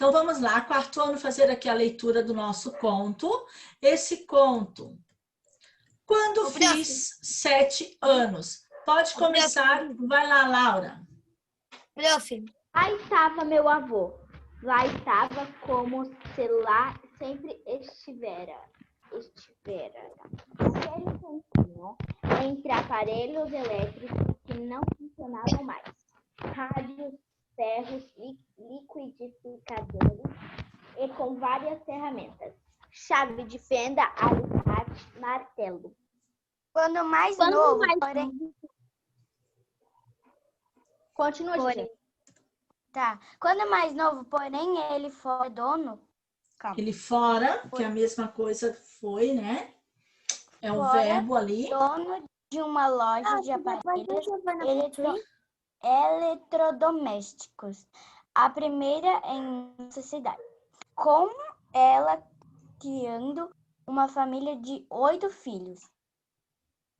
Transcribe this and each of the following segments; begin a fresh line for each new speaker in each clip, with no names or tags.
Então, vamos lá, quarto ano, fazer aqui a leitura do nosso conto. Esse conto, quando fiz 7 anos. Pode começar, vai lá, Laura.
Prof.
Lá estava meu avô. Lá estava como se lá sempre estivera. Aquele cantinho entre aparelhos elétricos que não funcionavam mais. Rádios, ferros, liquidificadores e com várias ferramentas. Chave de fenda, alicate, martelo.
Quando mais novo,
Continua,
porém, tá. Quando mais novo, porém, ele foi dono. Calma.
Ele fora, que é a mesma coisa foi, né? É um verbo ali.
Dono de uma loja de aparelhos eletrodomésticos. A primeira em nossa cidade. Com ela criando uma família de 8 filhos.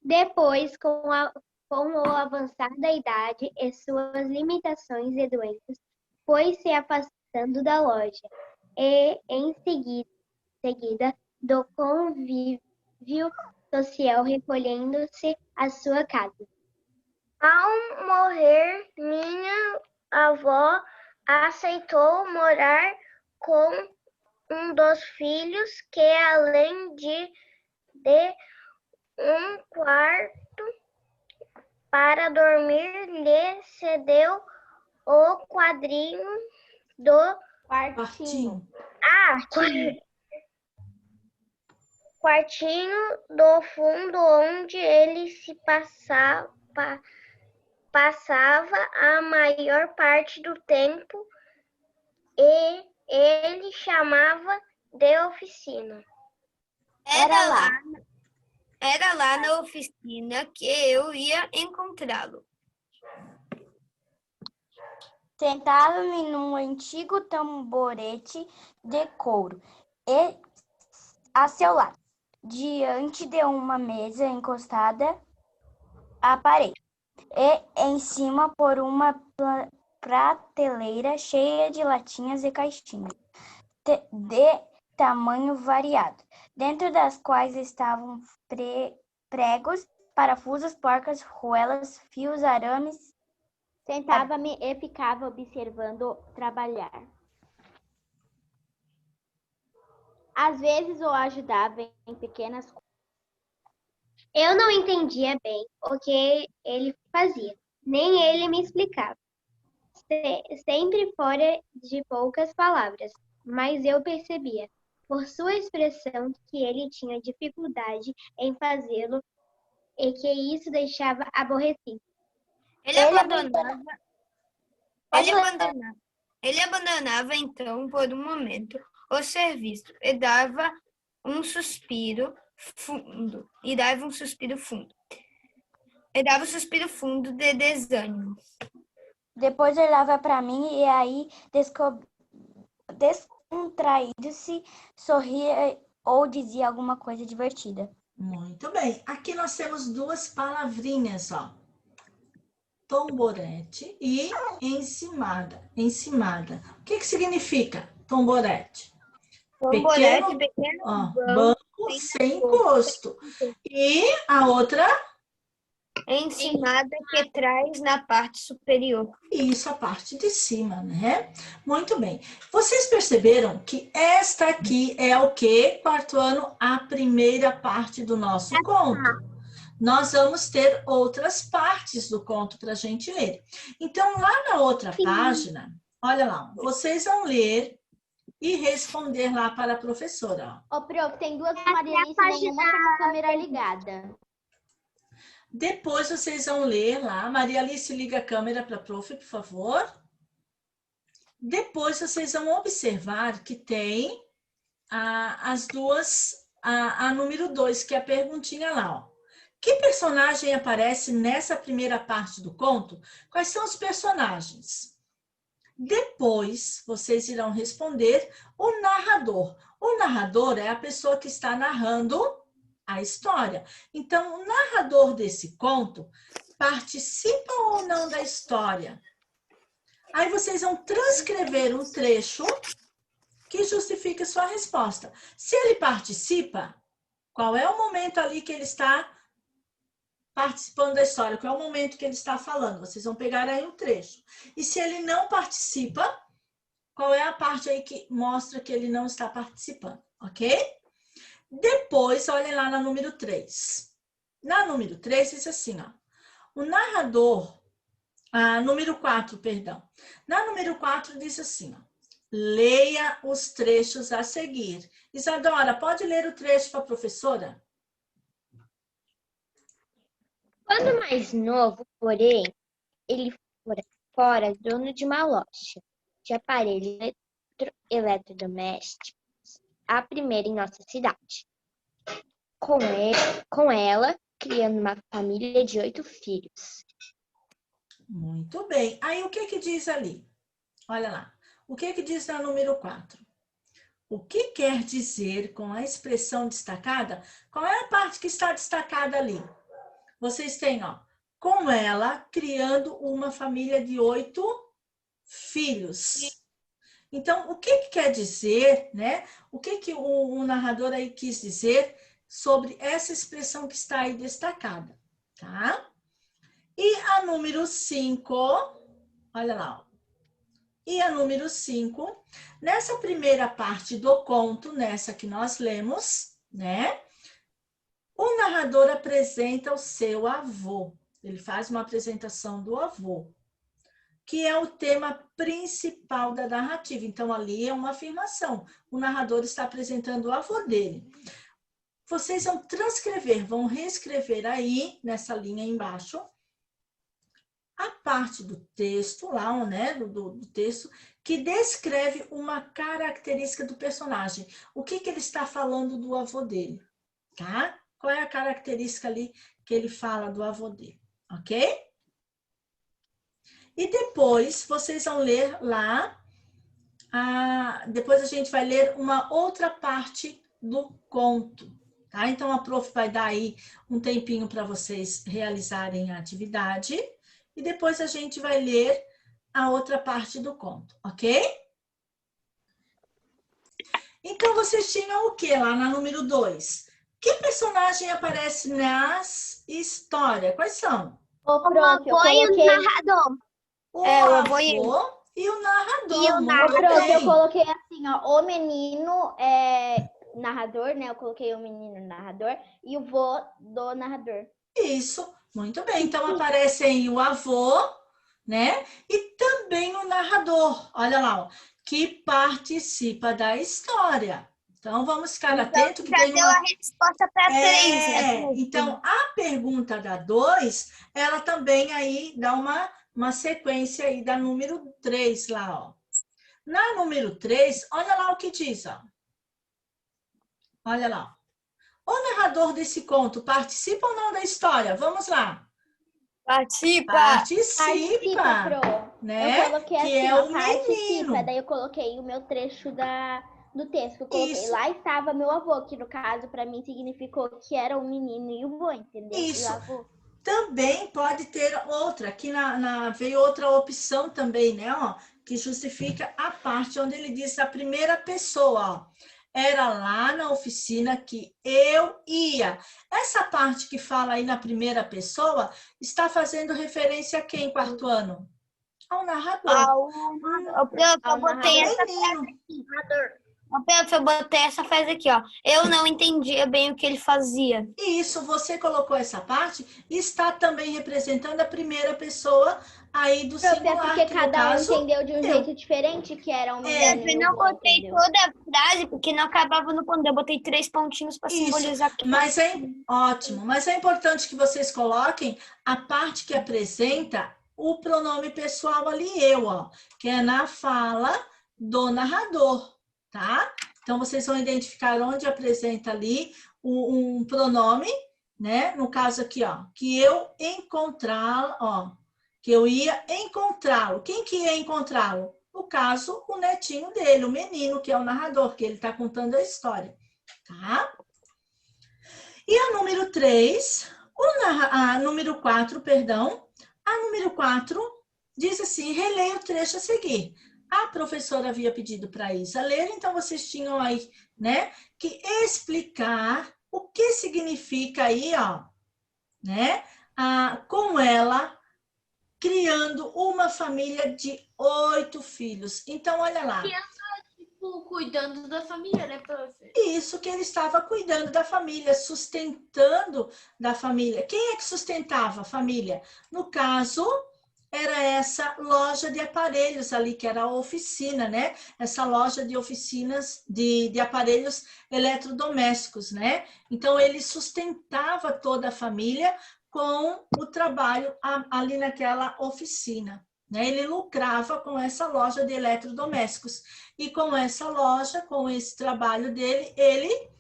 Depois, com o avançar da idade e suas limitações e doenças, foi se afastando da loja e, em seguida do convívio social, recolhendo-se à sua casa. Ao morrer, minha avó aceitou morar com um dos filhos que, além de um quarto para dormir, lhe cedeu o quadrinho do
Quartinho.
quartinho do fundo, onde ele se passava a maior parte do tempo, e ele chamava de oficina.
Era lá na oficina que eu ia encontrá-lo. Sentava-me num antigo tamborete de couro e a seu lado, diante de uma mesa encostada à parede, e em cima por uma prateleira cheia de latinhas e caixinhas de tamanho variado, dentro das quais estavam pregos, parafusos, porcas, roelas, fios, arames.
Sentava-me e ficava observando trabalhar. Às vezes o ajudava em pequenas coisas.
Eu não entendia bem o que ele fazia, nem ele me explicava. Sempre fora de poucas palavras, mas eu percebia, por sua expressão, que ele tinha dificuldade em fazê-lo e que isso deixava aborrecido.
Ele abandonava então por um momento o serviço e dava um suspiro fundo. E dava um suspiro fundo de desânimo. Depois olhava para mim e aí descontraído-se, sorria ou dizia alguma coisa divertida.
Muito bem. Aqui nós temos 2 palavrinhas, ó. Tomborete e encimada. O que significa tomborete? Pequeno banco sem encosto. E a outra?
Encimada que traz na parte superior.
Isso, a parte de cima, né? Muito bem. Vocês perceberam que esta aqui é o quê? Quarto ano, a primeira parte do nosso conto. Nós vamos ter outras partes do conto para a gente ler. Então, lá na outra página, olha lá, vocês vão ler e responder lá para a professora.
Ô, prof, tem 2 Marianice e nenhuma com a câmera ligada.
Depois vocês vão ler lá. Maria Alice, liga a câmera para a prof, por favor. Depois vocês vão observar que tem as duas, a número 2, que é a perguntinha lá, ó. Que personagem aparece nessa primeira parte do conto? Quais são os personagens? Depois, vocês irão responder o narrador. O narrador é a pessoa que está narrando a história. Então, o narrador desse conto participa ou não da história? Aí vocês vão transcrever um trecho que justifique sua resposta. Se ele participa, qual é o momento ali que ele está participando da história? Qual é o momento que ele está falando? Vocês vão pegar aí um trecho. E se ele não participa, qual é a parte aí que mostra que ele não está participando, ok? Depois, olhem lá na número 3. Na número 3, diz assim, ó. O narrador, número 4, perdão. Na número 4, diz assim, ó. Leia os trechos a seguir. Isadora, pode ler o trecho para a professora?
Quando mais novo, porém, ele fora dono de uma loja de aparelhos eletrodomésticos, a primeira em nossa cidade. Com ela, criando uma família de 8 filhos.
Muito bem. Aí, o que diz ali? Olha lá. O que diz na número 4? O que quer dizer com a expressão destacada? Qual é a parte que está destacada ali? Vocês têm, ó, com ela, criando uma família de 8 filhos. Então, o que quer dizer, né? O que o narrador aí quis dizer sobre essa expressão que está aí destacada, tá? E a número 5, olha lá, ó. E a número 5, nessa primeira parte do conto, nessa que nós lemos, né? O narrador apresenta o seu avô. Ele faz uma apresentação do avô, que é o tema principal da narrativa. Então, ali é uma afirmação. O narrador está apresentando o avô dele. Vocês vão transcrever, vão reescrever aí, nessa linha embaixo, a parte do texto, lá, né, do texto, que descreve uma característica do personagem. O que ele está falando do avô dele, tá? Qual é a característica ali que ele fala do avô dele, ok? E depois, vocês vão ler lá, depois a gente vai ler uma outra parte do conto, tá? Então, a prof vai dar aí um tempinho para vocês realizarem a atividade. E depois a gente vai ler a outra parte do conto, ok? Então, vocês tinham o que lá na número 2? Que personagem aparece nas histórias? Quais são?
Ô, prof, eu
avô e o
coloquei...
narrador.
O
o
avô
avô
e o narrador.
E o
Ô,
Muito
prof, eu
bem.
coloquei assim, ó, o menino narrador, né? Eu coloquei o menino narrador e o vô do narrador.
Isso, muito bem. Então, aparecem o avô, né? E também o narrador, olha lá, ó, que participa da história. Então, vamos ficar atentos que
Já
tem
deu
uma...
a resposta para 3, né?
Então, a pergunta da 2, ela também aí dá uma sequência aí da número 3 lá, ó. Na número 3, olha lá o que diz, ó. Olha lá, ó. O narrador desse conto participa ou não da história? Vamos lá.
Participa!
Participa, pro.
Né?
Eu coloquei
Que
assim,
é
ó,
o
participa.
menino.
Daí eu coloquei o meu trecho do texto. Eu coloquei,
Isso.
lá estava meu avô, que no caso, para mim, significou que era o menino e o vô, entendeu?
Isso.
E o avô.
Também pode ter outra. Aqui veio outra opção também, né? Ó, que justifica a parte onde ele diz a primeira pessoa, ó. Era lá na oficina que eu ia. Essa parte que fala aí na primeira pessoa está fazendo referência a quem, quarto ano? Ao narrador.
Eu botei essa
Menino.
eu botei essa frase aqui, ó. Eu não entendia bem o que ele fazia.
E isso, você colocou essa parte, está também representando a primeira pessoa aí do
Prof, é
singular,
porque
que no
cada um
caso,
entendeu de um jeito diferente que era um menino
Eu
e
não
o vô,
botei
entendeu?
toda a frase, porque não acabava no ponto. Eu botei 3 pontinhos para
Isso,
simbolizar aqui.
mas é ótimo, mas é importante que vocês coloquem a parte que apresenta o pronome pessoal ali, eu, ó, que é na fala do narrador, tá? Então, vocês vão identificar onde apresenta ali um pronome, né? No caso aqui, ó, que eu encontrá-lo, ó, que eu ia encontrá-lo. Quem que ia encontrá-lo? No caso, o netinho dele, o menino, que é o narrador, que ele está contando a história, tá? E a número 3, a número 4, perdão, a número 4 diz assim, releia o trecho a seguir. a professora havia pedido para a Isa ler, então vocês tinham aí, né, que explicar o que significa aí, ó, né, com ela criando uma família de 8 filhos. Então, olha lá.
Tipo, cuidando da família, né, prof?
Isso, que ele estava cuidando da família, sustentando da família. Quem é que sustentava a família? No caso, era essa loja de aparelhos ali, que era a oficina, né? Essa loja de oficinas de aparelhos eletrodomésticos, né? Então, ele sustentava toda a família com o trabalho ali naquela oficina, né? Ele lucrava com essa loja de eletrodomésticos. E com essa loja, com esse trabalho dele, ele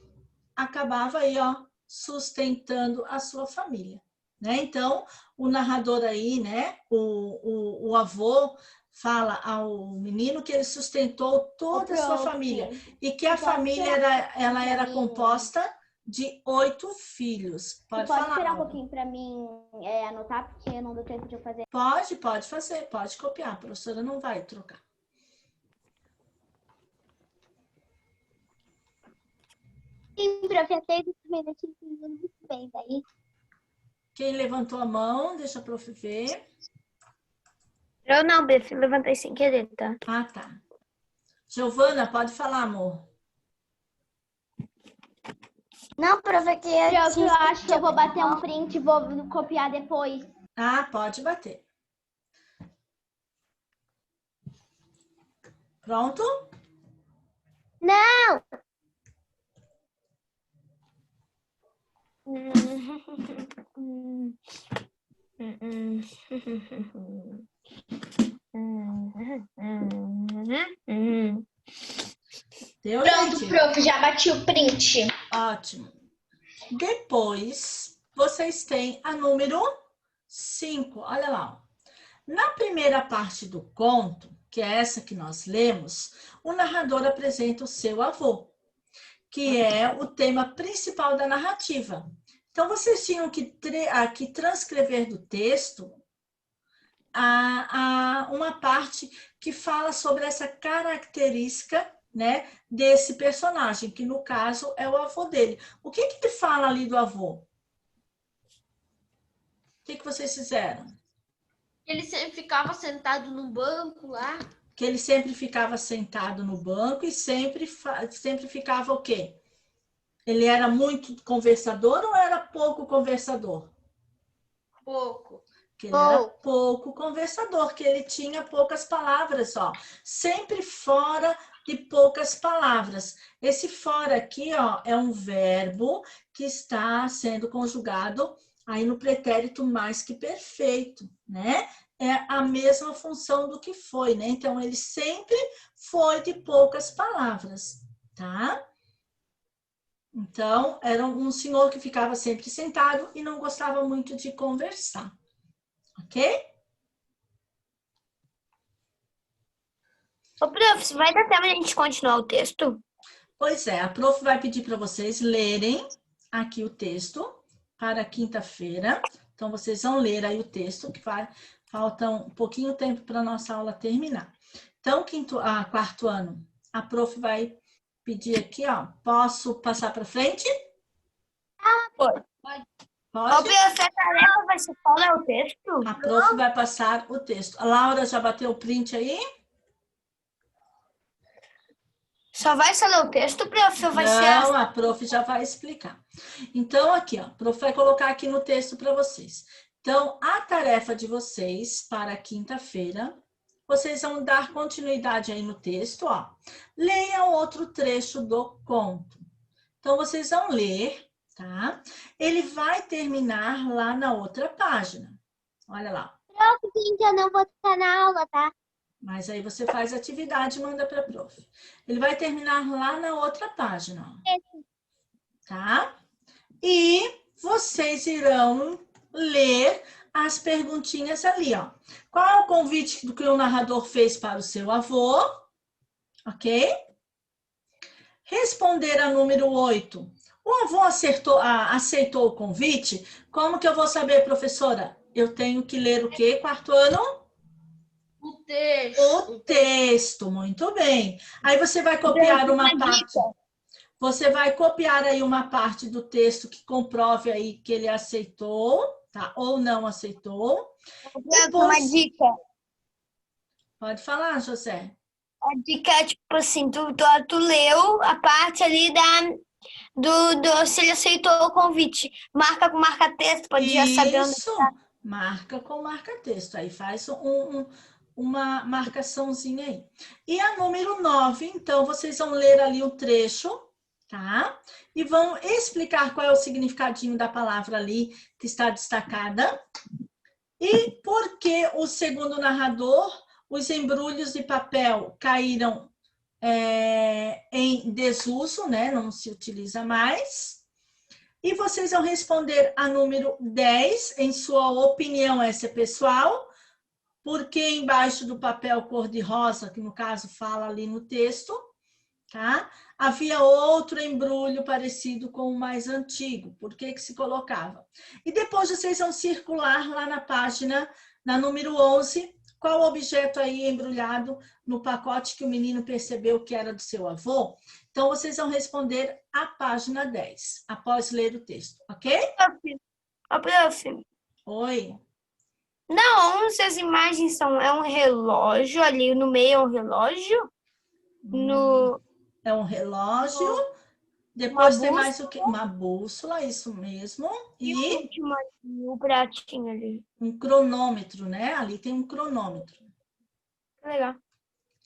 acabava aí, ó, sustentando a sua família, né? Então, o narrador aí, né, o avô fala ao menino que ele sustentou toda a sua família e que a família ela era composta de 8 filhos. Pode falar.
Pode esperar um pouquinho para mim anotar, porque não deu tempo de eu fazer.
Pode fazer, pode copiar. A professora não vai trocar.
Sim, prof, até 2 minutinhos muito bem, daí.
Quem levantou a mão, deixa a prof ver.
Eu não, Bef, levantei sem querer, tá?
Ah, tá. Giovana, pode falar, amor.
Não, prof, é que eu acho que eu vou bater um print e vou copiar depois.
Ah, pode bater. Pronto?
Não!
Deu,
Pronto,
gente?
prof, já bati o print.
Ótimo. Depois, vocês têm a número 5. Olha lá. Ó. Na primeira parte do conto, que é essa que nós lemos, o narrador apresenta o seu avô, que é o tema principal da narrativa. Então, vocês tinham que transcrever do texto uma parte que fala sobre essa característica, né, desse personagem, que no caso é o avô dele. O que ele fala ali do avô? O que vocês fizeram?
Ele sempre ficava sentado no banco lá.
Que ele sempre ficava sentado no banco e sempre ficava o quê? Ele era muito conversador ou era pouco conversador?
Pouco.
Que ele era pouco conversador, que ele tinha poucas palavras, ó. Sempre fora de poucas palavras. Esse fora aqui, ó, é um verbo que está sendo conjugado aí no pretérito mais que perfeito, né? É a mesma função do que foi, né? Então, ele sempre foi de poucas palavras, tá? Então, era um senhor que ficava sempre sentado e não gostava muito de conversar. Ok?
Ô, prof, vai dar tempo de a gente continuar o texto?
Pois é, a prof vai pedir para vocês lerem aqui o texto para quinta-feira. Então, vocês vão ler aí o texto, que falta um pouquinho tempo para a nossa aula terminar. Então, quarto ano, a prof vai pedir aqui, ó. Posso passar para frente?
Pode. Ô,
Pode?
prof, a tarefa vai ser qual é o texto?
A prof vai passar o texto. A Laura já bateu o print aí?
Só vai ser ler o texto, prof, ou vai ser...
Não, a prof já vai explicar. Então, aqui, ó, a prof vai colocar aqui no texto para vocês. Então, a tarefa de vocês para quinta-feira, vocês vão dar continuidade aí no texto, ó. Leiam outro trecho do conto. Então, vocês vão ler, tá? Ele vai terminar lá na outra página. Olha lá.
Prof, gente, eu não vou estar na aula, tá?
Mas aí você faz a atividade e manda para a prof. Ele vai terminar lá na outra página, ó. Tá? E vocês irão ler as perguntinhas ali, ó. Qual é o convite que o narrador fez para o seu avô? Ok? Responder a número 8. O avô aceitou o convite? Como que eu vou saber, professora? Eu tenho que ler o quê, quarto ano?
O texto.
O texto, muito bem. Aí você vai copiar uma parte. Você vai copiar aí uma parte do texto que comprove aí que ele aceitou, tá? Ou não aceitou.
Uma dica.
Pode falar, José.
A dica é tipo assim, tu leu a parte ali se ele aceitou o convite. Marca com marca-texto, pode já saber onde
Isso, marca com marca-texto. Aí faz uma marcaçãozinha aí. E a número 9, então, vocês vão ler ali o trecho, tá? E vão explicar qual é o significadinho da palavra ali que está destacada. E por que o segundo narrador, os embrulhos de papel caíram em desuso, né? Não se utiliza mais. E vocês vão responder a número 10, em sua opinião, essa é pessoal, porque embaixo do papel cor-de-rosa, que no caso fala ali no texto, tá? Havia outro embrulho parecido com o mais antigo. Por que se colocava? E depois vocês vão circular lá na página, na número 11, qual o objeto aí embrulhado no pacote que o menino percebeu que era do seu avô. Então, vocês vão responder a página 10, após ler o texto, ok?
prof.
Oi.
Na 11 as imagens é um relógio, ali no meio é um relógio.
É um relógio. Depois tem mais o quê? Uma bússola, isso mesmo.
E o último ali, o pratinho ali.
Um cronômetro, né? Ali tem um cronômetro.
Legal.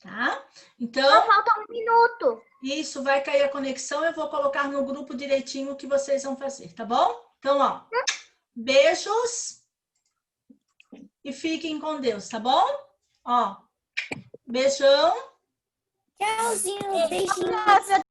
Tá? Então,
Só falta 1 minuto.
isso vai cair a conexão. Eu vou colocar no grupo direitinho o que vocês vão fazer, tá bom? Então, ó, beijos e fiquem com Deus, tá bom? Ó, beijão.
Tchauzinho, beijinho.